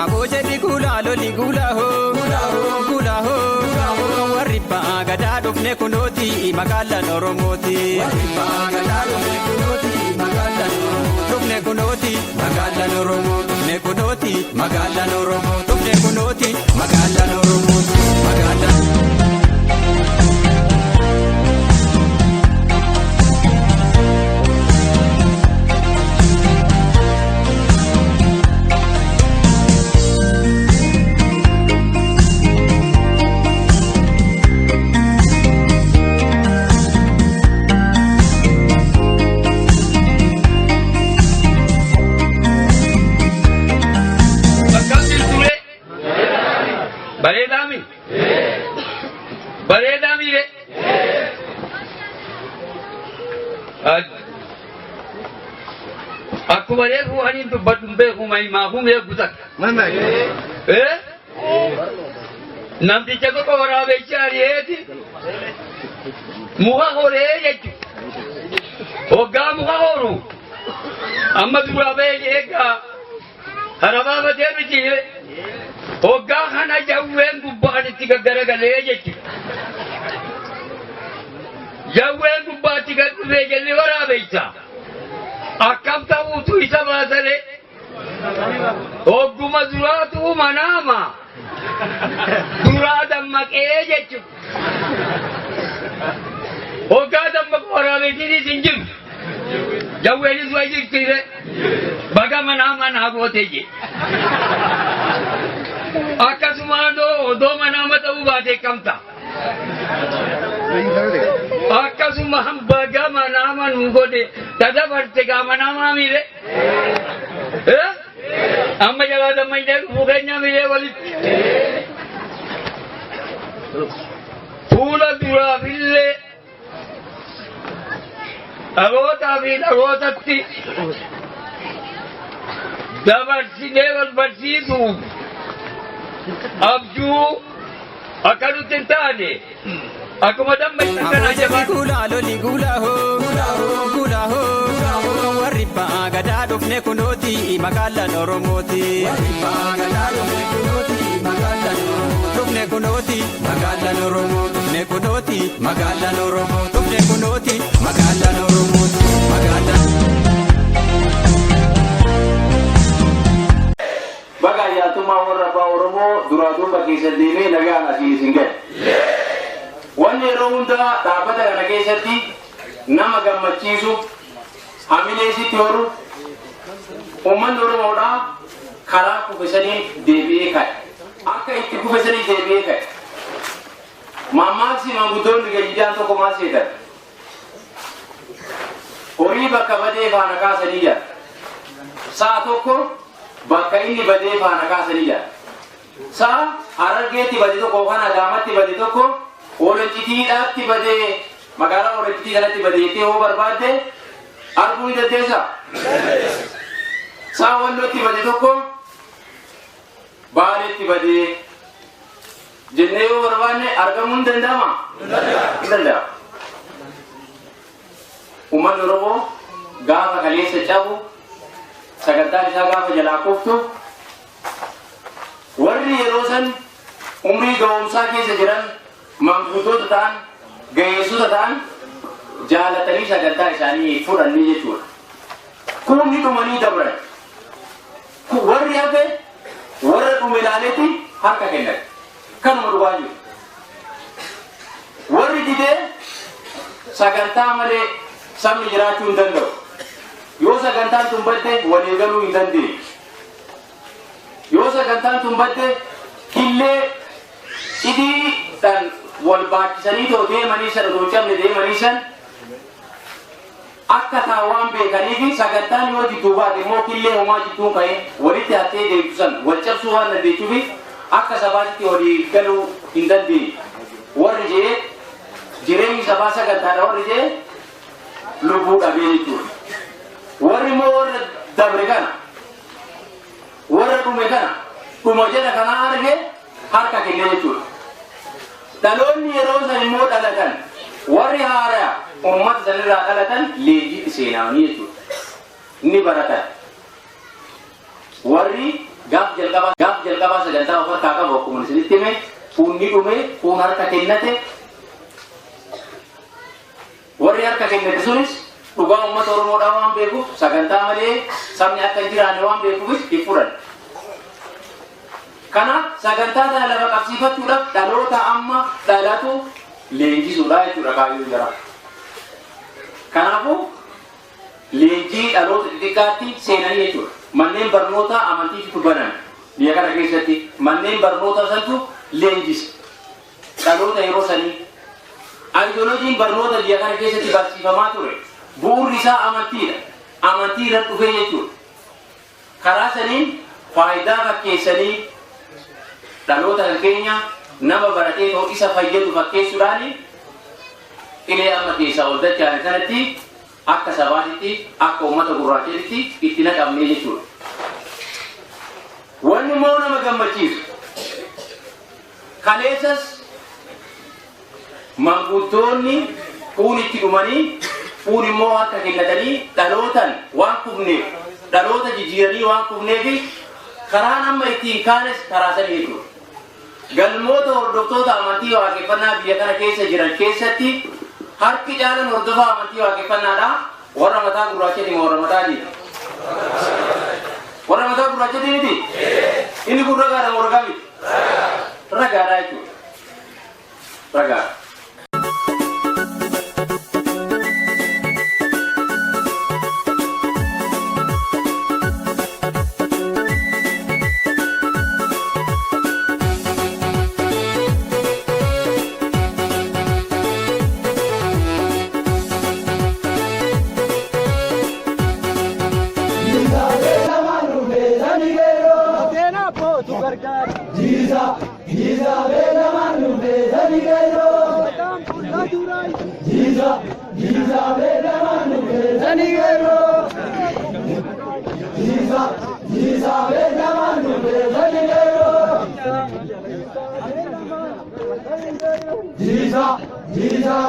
Aboja di gula loli gula ho gula ho warriba gada dufne kunoti magala noromoti warriba gada dufne kunoti magala dufne kunoti magala noromo dufne kunoti magala noromo dufne kunoti magala noromo magala Bareedami re akkuma reefu ani dubbadhu beeku maafu meeku takka namticha tokko waraabechaa dhiyeeti muka horee jechuudha hoggaa muka horu amma duraa ba'ee eegaa harabaa batee bijiire hoggaa kana jawween gubbaatitti gaggaragalee jechuudha. Jawween gubbaatti gaggufee jalli waraabeysa akkam ta'uutu isa baasane hogguma duraatu manaama duraa dammaqee jechuudha. Hoggaa dammaqa waraabeysiinis hin jiru jawweenis waa jirtiire baga manaama naa gootee jedhe. Akkasuma odoo manaama ta'uu baatee kamta akkasuma baga manaama nu godhe tadabarte gaa manaama mire amma jalaa dammaynee dhufuu keenya miree walitti fuula duraafillee dhalootaa fi dhalootatti dabarsinee wal barsiisuuf abjuu akkanutti hin taane akkuma dammaysa kana jabaa gula loli gula ho warriba gada dufne kunoti magala noromoti warriba gada dufne kunoti magala dufne kunoti magala noromo dufne kunoti magala noromo dufne kunoti magala noromo magala baga yaatuma warra ba oromo duraatu bakiisa deemee nagaan asii isin gad wanni yeroo hunda dhaabbata kana keessatti nama gammachiisu hamileesitti horu ummanni oromoodhaa karaa kufisanii deebi'ee ka'e akka itti kufisanii deebi'ee ka'e mammaaksi manguddoonni gayyidaan tokko maal seetan horii bakka badee faana kaasanii jira sa'a tokko bakka inni badee faana kaasanii jira sa'a harargeetti bade tokko kan adaamatti bade tokko oolachitiidhaatti badee magaalaa oolachitii kanatti badeettee hoo barbaadde arguu ni dandeessa sa'a wallootti bade tokko baaleetti badee jennee yoo barbaanne argamuu ni danda'ama ni danda'a ummanni oromoo gaafa kaleessa cabu sagantaan isaa gaafa jalaa kuftu warri yeroo san umrii ga'umsaa keessa jiran manguddoota ta'an ga'eessota ta'an jaalatanii sagantaa isaanii fudhanii jechuudha. Kunni dhumanii dabran warri hafe warra dhume ilaaleetti harka kennan kanuma dhugaa jiru. Warri didee sagantaa malee sabni jiraachuu hin danda'u. Yoo sagantaan tun badde walii galuu hin dandeenye. Yoo sagantaan tun badde killee idiidhaan wal baachisanii too deemanii sana too cabne deemanii san akka taawaan beekanii fi sagantaan yoo jidduu baate immoo killee homaa jidduun ka'ee walitti hattee deemtu san wal cabsuu waan dandeechuufi akka sabaatitti walii galuu hin dandeenye. Warri jee jireenyi sabaa sagantaadha warri jee lubbuu dhabee jechuudha. Warri immoo warra dabre kana warra dhume kana dhuma jedha kana arge harka kennee jechuudha. Dhaloonni yeroo san immoo dhalatan warri haaraa ummata sanirraa dhalatan leenjii seenaanii jechuudha. Ni baratan. Warri gaaf jalqabaa sagantaa of harkaa qabu akkuma isinitti hime fuunni dhume fuun harka kennate warri harka kennate sunis dhugaa uummata Oromoodhaa waan beekuuf sagantaa malee sabni akka hin jiraanne waan beekuufis hin furan. Kana sagantaa kana lafa qabsiifachuudhaaf dhaloota amma dhalatu leenjisuudha jechuudha kaayyoo jira. Kanaafuu leenjii dhaloota xixiqqaatti seenanii jechuudha. Manneen barnoota amantiitu banan biyya kana keessatti manneen barnoota santu leenjisa dhaloota yeroo sanii. Ayidooloojiin barnoota biyya kana keessatti barsiifamaa ture. Bu'uurri isaa amantiidha. Amantii irra dhufee jechuudha. Karaa saniin faayidaa fakkeessanii dhaloota keenya nama baratee ta'u isa fayyadu fakkeessuudhaan qilee amma keessaa ol dachaan sanatti akka sabaatitti akka uummata gurraachaatti itti naqamnee jechuudha. Wanni immoo nama gammachiisu kaleessas manguddoonni fuun itti dhumanii fuun immoo akka kennatanii dhalootan waan kufneef dhaloota jijjiiranii waan kufneef karaan amma ittiin kaanes karaa sanii jechuudha. Galmoota hordoftoota amantii waaqeffannaa biyya kana keessa jiran keessatti harki caalan hordofaa amantii waaqeffannaadha. Warra mataa gurraachaati warra mataati. Warra mataa gurraachaati miti. Inni kun ragaadha warra miti. Ragaadha jechuudha. Ragaadha. Jesus, Jesus,